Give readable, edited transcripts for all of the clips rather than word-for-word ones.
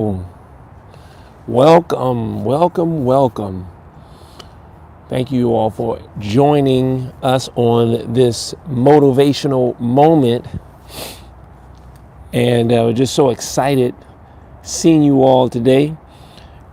Welcome, welcome, welcome. Thank you all for joining us on this motivational moment. And we're just so excited seeing you all today.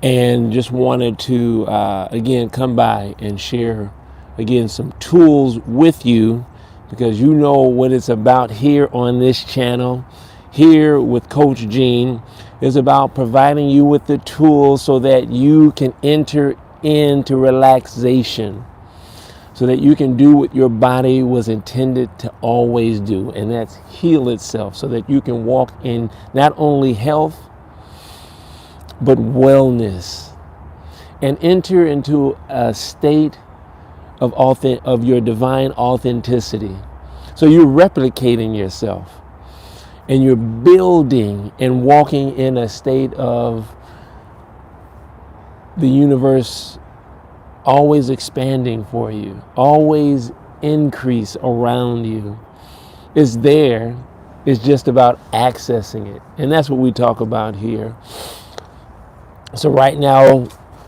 And just wanted to, again, come by and share, again, some tools with you, because you know what it's about here on this channel. Here with Coach Gene is about providing you with the tools so that you can enter into relaxation, so that you can do what your body was intended to always do, and that's heal itself, so that you can walk in not only health but wellness and enter into a state of your divine authenticity. So you're replicating yourself, and you're building and walking in a state of the universe always expanding for you, always increase around you. It's there. It's just about accessing it. And that's what we talk about here. So right now,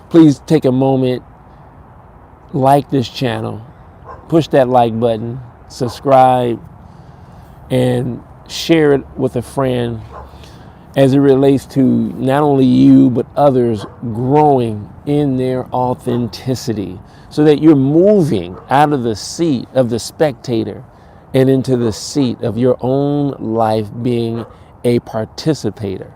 please take a moment, like this channel, push that like button, subscribe, and share it with a friend as it relates to not only you, but others growing in their authenticity, so that you're moving out of the seat of the spectator and into the seat of your own life, being a participator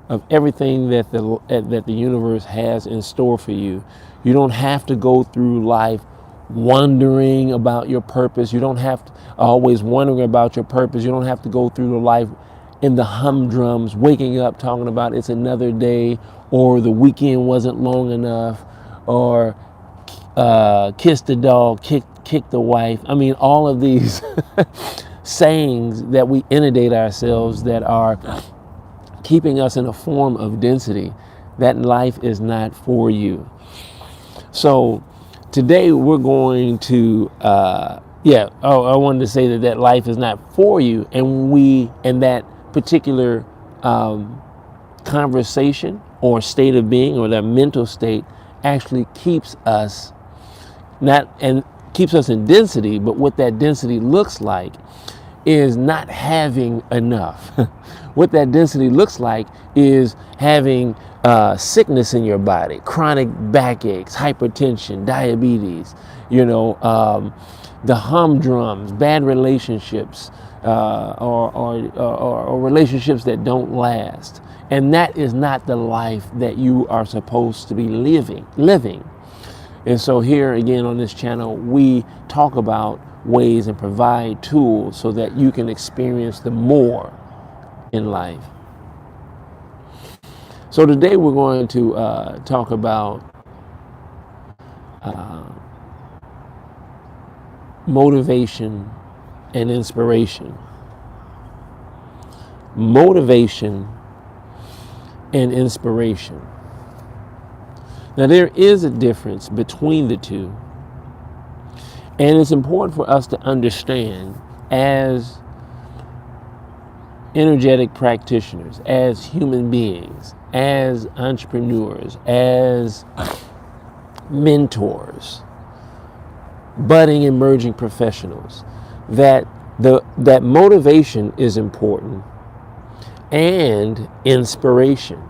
of everything that the universe has in store for you. You don't have to go through life wondering about your purpose. You don't have to always wondering about your purpose. You don't have to go through the life in the humdrums, waking up talking about it's another day, or the weekend wasn't long enough, or kiss the dog, kick the wife. I mean, all of these sayings that we inundate ourselves that are keeping us in a form of density. That life is not for you. So today we're going to, I wanted to say that life is not for you, and that particular conversation or state of being, or that mental state, actually keeps us keeps us in density. But what that density looks like is not having enough. What that density looks like is having sickness in your body, chronic backaches, hypertension, diabetes, the humdrums, bad relationships, or relationships that don't last. And that is not the life that you are supposed to be living. And so here again on this channel, we talk about ways and provide tools so that you can experience the more in life. So today we're going to talk about motivation and inspiration. Motivation and inspiration. Now, there is a difference between the two, and it's important for us to understand as energetic practitioners, as human beings, as entrepreneurs, as mentors, budding, emerging professionals, that motivation is important, and inspiration.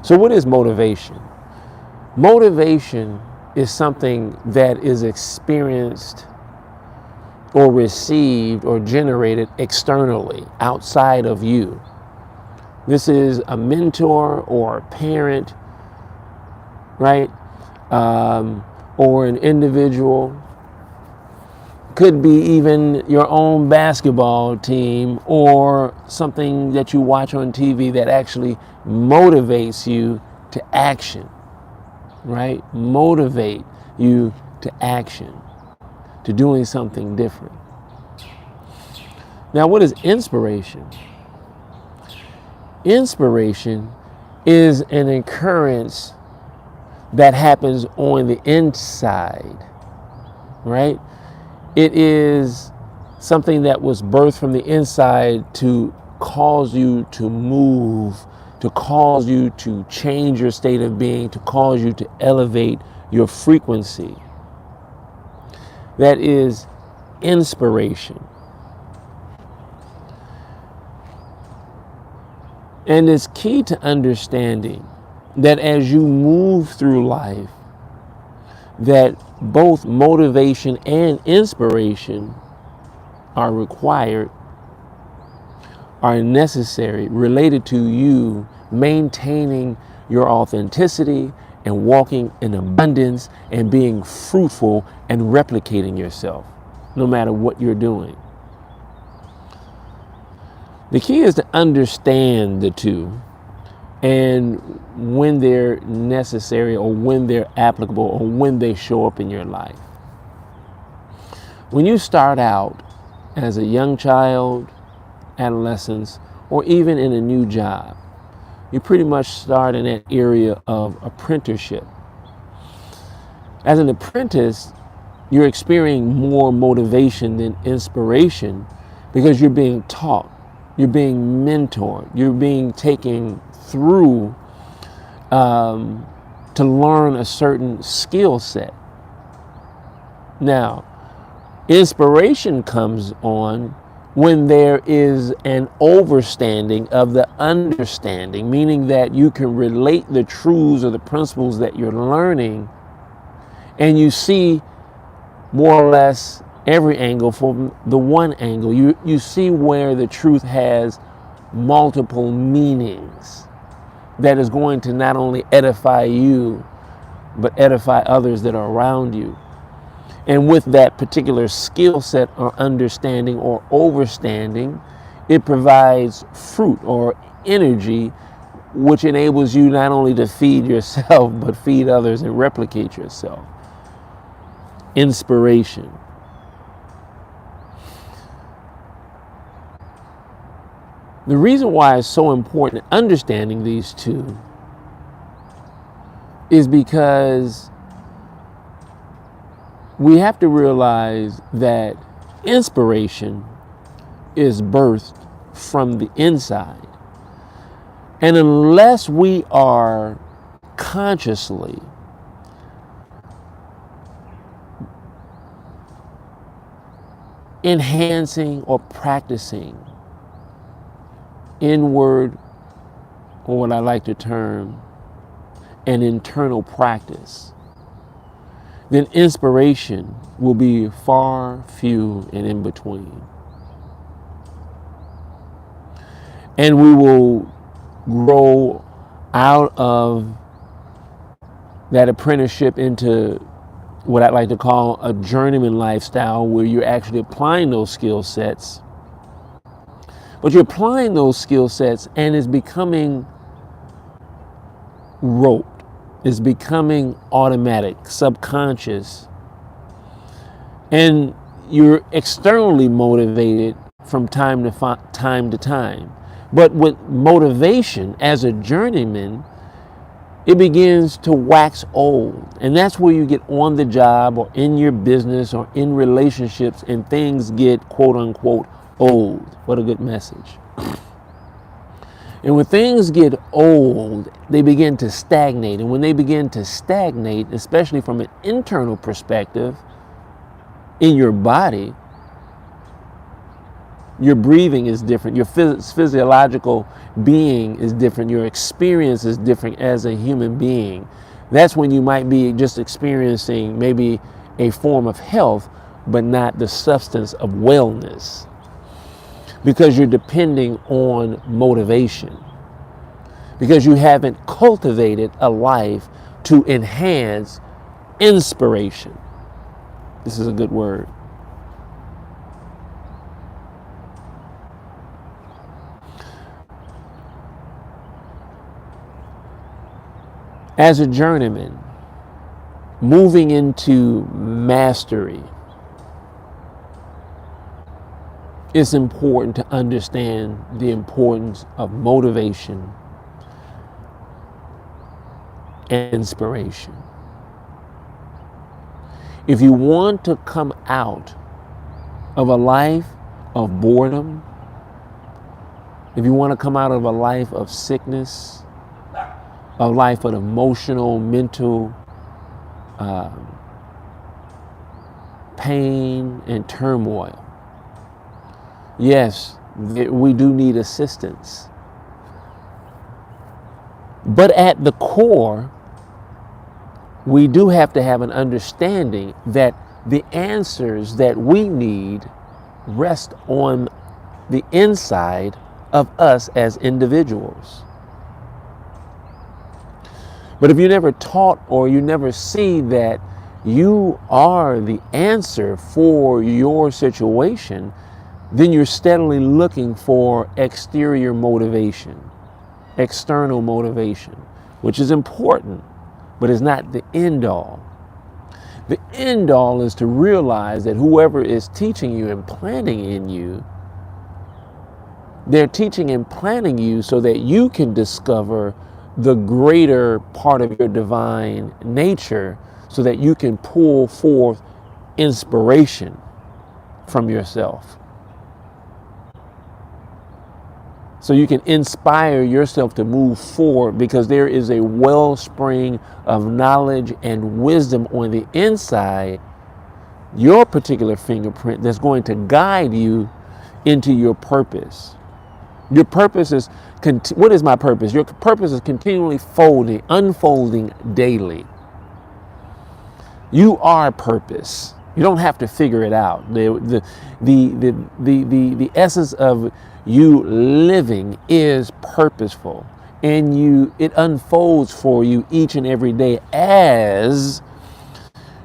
So what is motivation? Motivation is something that is experienced or received or generated externally, outside of you. This is a mentor or a parent, right? Or an individual. Could be even your own basketball team, or something that you watch on TV that actually motivates you to action, right? Motivate you to action, to doing something different. Now, what is inspiration? Inspiration is an occurrence that happens on the inside, right? It is something that was birthed from the inside to cause you to move to cause you to change your state of being, to cause you to elevate your frequency. That is inspiration. And it's key to understanding that as you move through life, that both motivation and inspiration are required, are necessary, related to you maintaining your authenticity and walking in abundance and being fruitful and replicating yourself, no matter what you're doing. The key is to understand the two, and when they're necessary or when they're applicable or when they show up in your life. When you start out as a young child, adolescence, or even in a new job, you pretty much start in that area of apprenticeship. As an apprentice, you're experiencing more motivation than inspiration because you're being taught, you're being mentored, you're being taken through to learn a certain skill set. Now, inspiration comes on when there is an overstanding of the understanding, meaning that you can relate the truths or the principles that you're learning, and you see more or less every angle from the one angle. You see where the truth has multiple meanings that is going to not only edify you, but edify others that are around you. And with that particular skill set or understanding or overstanding, it provides fruit or energy, which enables you not only to feed yourself, but feed others and replicate yourself. Inspiration. The reason why it's so important understanding these two is because we have to realize that inspiration is birthed from the inside. And unless we are consciously enhancing or practicing inward, or what I like to term an internal practice, then inspiration will be far, few, and in between. And we will grow out of that apprenticeship into what I like to call a journeyman lifestyle, where you're actually applying those skill sets. But you're applying those skill sets and it's becoming rote. It's becoming automatic, subconscious. And you're externally motivated from time to time. But with motivation as a journeyman, it begins to wax old. And that's where you get on the job or in your business or in relationships and things get quote unquote old. What a good message. And when things get old, they begin to stagnate. And when they begin to stagnate, especially from an internal perspective in your body, your breathing is different. Your physiological being is different. Your experience is different as a human being. That's when you might be just experiencing maybe a form of health, but not the substance of wellness. Because you're depending on motivation. Because you haven't cultivated a life to enhance inspiration. This is a good word. As a journeyman, moving into mastery, it's important to understand the importance of motivation and inspiration. If you want to come out of a life of boredom if you want to come out of a life of sickness, a life of emotional, mental pain and turmoil, yes, we do need assistance. But at the core, we do have to have an understanding that the answers that we need rest on the inside of us as individuals. But if you never taught or you never see that you are the answer for your situation, then you're steadily looking for exterior motivation, external motivation, which is important, but is not the end all. The end all is to realize that whoever is teaching you and planning in you, they're teaching and planning you so that you can discover the greater part of your divine nature, so that you can pull forth inspiration from yourself. So you can inspire yourself to move forward, because there is a wellspring of knowledge and wisdom on the inside, your particular fingerprint, that's going to guide you into your purpose. Your purpose is, what is my purpose? Your purpose is continually unfolding daily. You are purpose. You don't have to figure it out. The essence of you living is purposeful, and it unfolds for you each and every day as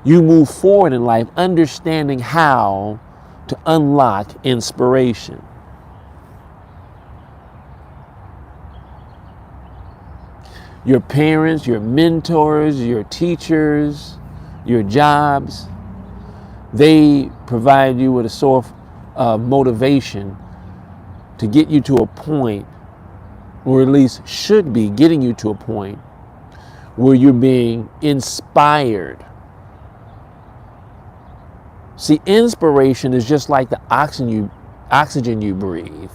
you move forward in life, understanding how to unlock inspiration. Your parents, your mentors, your teachers, your jobs, they provide you with a source of motivation to get you to a point, or at least should be getting you to a point, where you're being inspired. See, inspiration is just like the oxygen you breathe.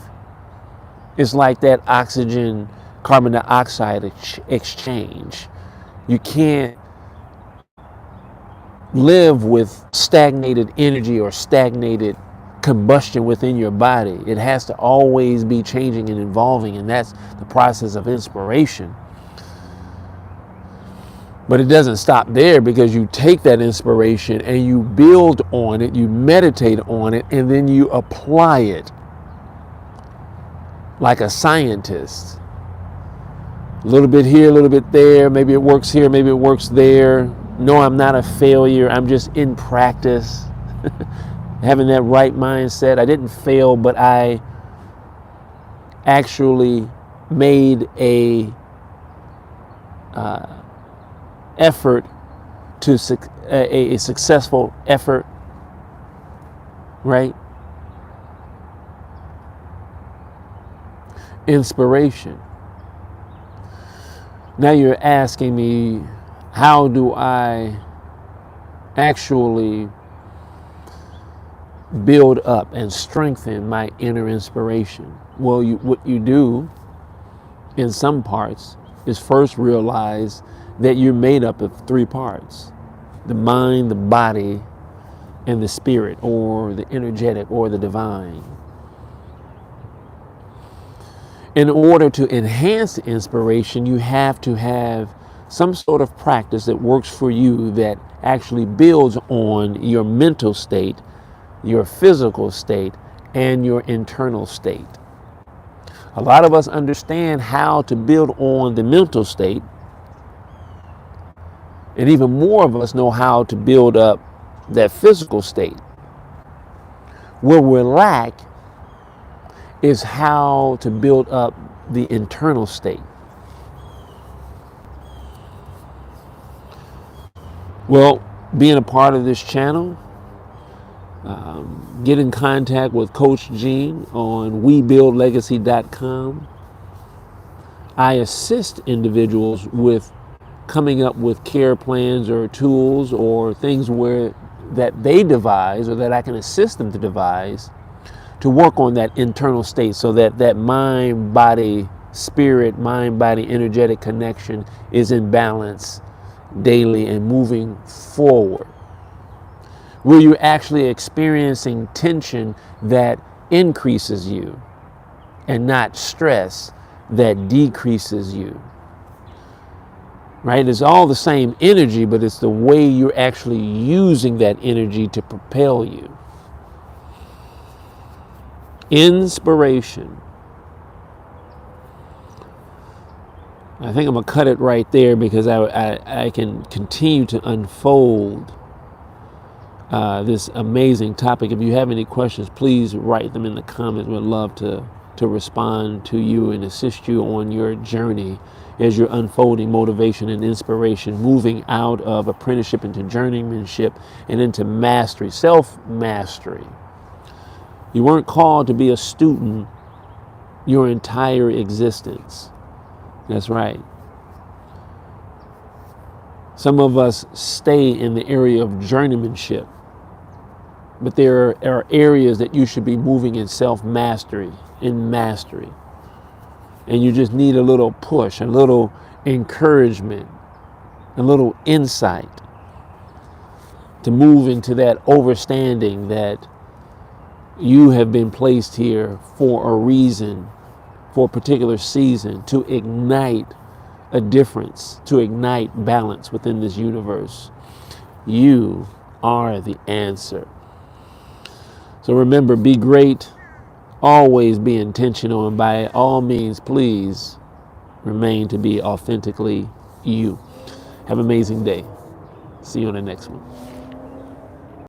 It's like that oxygen carbon dioxide exchange. You can't live with stagnated energy or stagnated combustion within your body. It has to always be changing and evolving, and that's the process of inspiration. But it doesn't stop there, because you take that inspiration and you build on it, you meditate on it, and then you apply it like a scientist. A little bit here, a little bit there. Maybe it works here, maybe it works there. No, I'm not a failure. I'm just in practice. Having that right mindset. I didn't fail, but I actually made a effort to a successful effort, right? Inspiration. Now you're asking me, how do I actually build up and strengthen my inner inspiration? Well, what you do in some parts is first realize that you're made up of three parts: the mind, the body, and the spirit, or the energetic, or the divine. In order to enhance inspiration, you have to have some sort of practice that works for you, that actually builds on your mental state, your physical state, and your internal state. A lot of us understand how to build on the mental state, and even more of us know how to build up that physical state. Where we lack is how to build up the internal state. Well, being a part of this channel, get in contact with Coach Gene on webuildlegacy.com. I assist individuals with coming up with care plans or tools or things that they devise, or that I can assist them to devise, to work on that internal state so that that mind, body, spirit, mind, body, energetic connection is in balance daily and moving forward. Where you're actually experiencing tension that increases you and not stress that decreases you. Right? It's all the same energy, but it's the way you're actually using that energy to propel you. Inspiration. I think I'm going to cut it right there because I can continue to unfold this amazing topic. If you have any questions, please write them in the comments. We'd love to respond to you and assist you on your journey as you're unfolding motivation and inspiration, moving out of apprenticeship into journeymanship and into mastery, self-mastery. You weren't called to be a student your entire existence. That's right. Some of us stay in the area of journeymanship, but there are areas that you should be moving in self-mastery, in mastery. And you just need a little push, a little encouragement, a little insight to move into that understanding that you have been placed here for a reason, for a particular season, to ignite a difference, to ignite balance within this universe. You are the answer. So remember, be great, always be intentional, and by all means, please remain to be authentically you. Have an amazing day. See you on the next one.